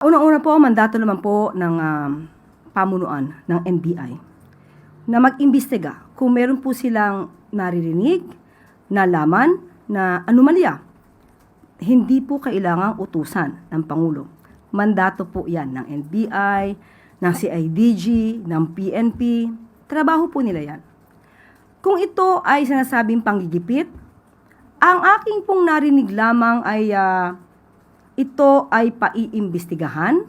Unang-una po, mandato naman po ng pamunuan ng NBI na mag-imbestiga kung meron po silang naririnig, nalaman na anomalya. Hindi po kailangang utusan ng Pangulo. Mandato po yan ng NBI, ng CIDG, ng PNP. Trabaho po nila yan. Kung ito ay sinasabing panggigipit, ang aking pong narinig lamang ay ito ay paiimbestigahan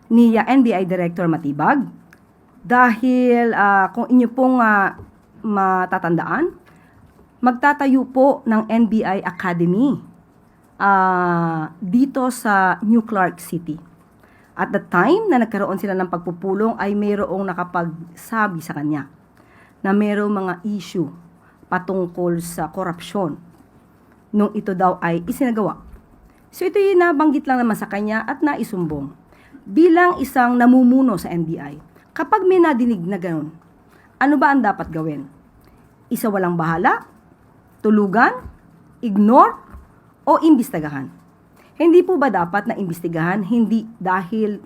ni NBI Director Matibag dahil kung inyo pong matatandaan, magtatayo po ng NBI Academy dito sa New Clark City. At the time na nagkaroon sila ng pagpupulong ay mayroong nakapagsabi sa kanya na mayroong mga issue patungkol sa korupsyon nung ito daw ay isinagawa. So ito yung nabanggit lang naman sa kanya at naisumbong. Bilang isang namumuno sa NBI, kapag may nadinig na gano'n, ano ba ang dapat gawin? Isa walang bahala? Tulugan? Ignore? O imbestigahan? Hindi po ba dapat na imbestigahan? Hindi dahil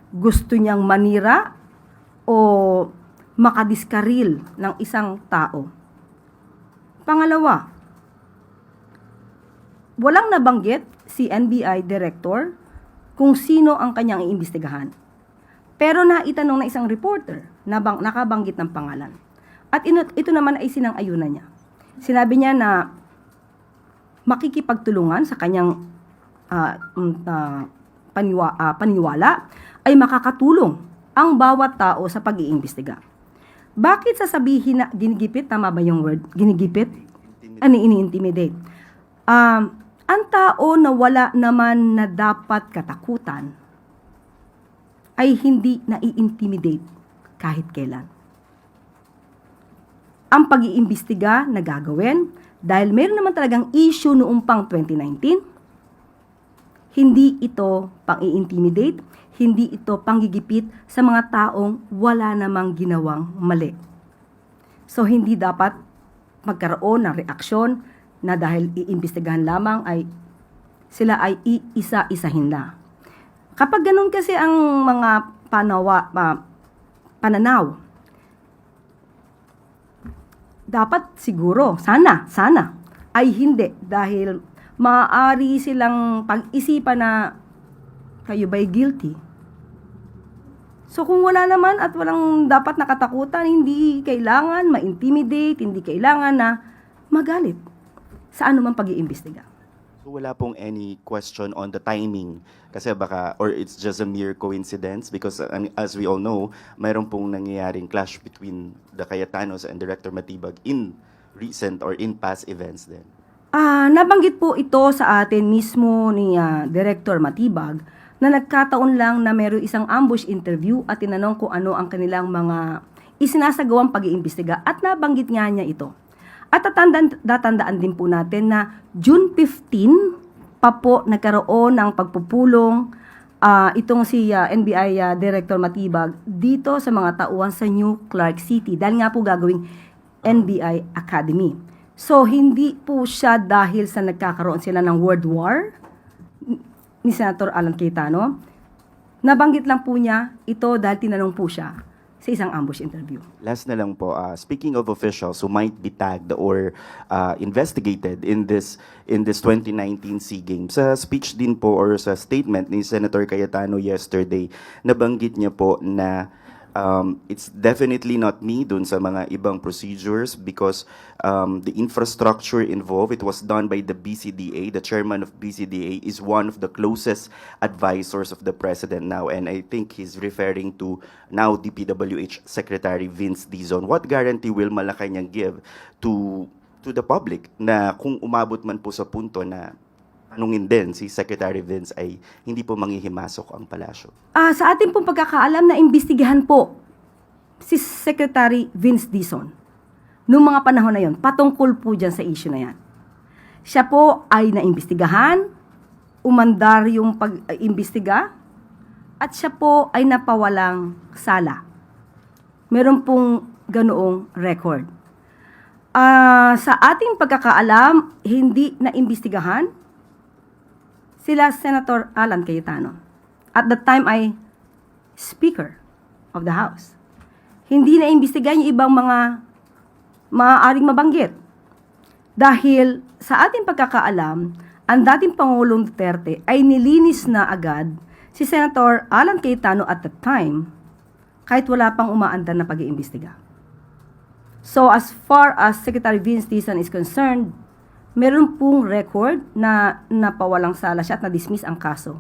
gusto niyang manira o makadiskaril ng isang tao. Pangalawa, walang nabanggit si NBI Director kung sino ang kanyang iimbestigahan. Pero naitanong na isang reporter na nakabanggit ng pangalan. At ito naman ay sinang-ayunan niya. Sinabi niya na makikipagtulungan sa kanyang paniwala ay makakatulong ang bawat tao sa pag-iimbestiga. Bakit sasabihin na ginigipit? Tama ba yung word? Ginigipit? Ini-intimidate. Ang tao na wala naman na dapat katakutan ay hindi nai-intimidate kahit kailan. Ang pag-iimbestiga na gagawin dahil meron naman talagang issue noong pang 2019, hindi ito pang-i-intimidate, hindi ito panggigipit sa mga taong wala namang ginawang mali. So hindi dapat magkaroon ng reaksyon na dahil iimbestigahan lamang ay sila ay iisa-isahin na. Kapag ganun kasi ang mga pananaw, dapat siguro, sana, ay hindi dahil maaari silang pag-isipan na kayo ba'y guilty. So kung wala naman at walang dapat nakatakutan, hindi kailangan ma-intimidate, hindi kailangan na magalit sa anumang pag-iimbestiga. So wala pong any question on the timing kasi baka or it's just a mere coincidence because as we all know, mayroon pong nangyayaring clash between the Cayetanos and Director Matibag in recent or in past events din. Nabanggit po ito sa atin mismo ni Director Matibag na nagkataon lang na mayroong isang ambush interview at tinanong kung ano ang kanilang mga isinasagawang pag-iimbestiga at nabanggit nga niya ito. At tatandaan din po natin na June 15 pa po nagkaroon ng pagpupulong itong si NBI Director Matibag dito sa mga tauhan sa New Clark City dahil nga po gagawing NBI Academy. So hindi po siya dahil sa nagkakaroon sila ng World War ni Senator Alan Cayetano. Nabanggit lang po niya ito dahil tinanong po siya sa isang ambush interview. Last na lang po, speaking of officials who might be tagged or investigated in this 2019 SEA Games, sa speech din po or sa statement ni Senator Cayetano yesterday, nabanggit niya po na it's definitely not me dun sa mga ibang procedures because the infrastructure involved, it was done by the BCDA. The chairman of BCDA is one of the closest advisors of the president now, and I think he's referring to now DPWH Secretary Vince Dizon. What guarantee will Malacanang give to the public na kung umabot man po sa punto na tanungin din si Secretary Vince ay hindi po manghihimasok ang palasyo? Sa ating pong pagkakaalam na imbestigahan po si Secretary Vince Dizon noong mga panahon na yon patungkol po dyan sa issue na yan. Siya po ay naimbestigahan, umandar yung pag-imbestiga, at siya po ay napawalang sala. Meron pong ganoong record. Sa ating pagkakaalam, hindi naimbestigahan sila Senator Alan Cayetano at the time ay Speaker of the House. Hindi na imbestigahan yung ibang mga maaaring mabanggit. Dahil sa ating pagkakaalam, ang dating Pangulong Duterte ay nilinis na agad si Senator Alan Cayetano at the time kahit wala pang umaandar na pag-iimbestiga. So as far as Secretary Vince Dizon is concerned, meron pong record na napawalang sala siya at na-dismiss ang kaso.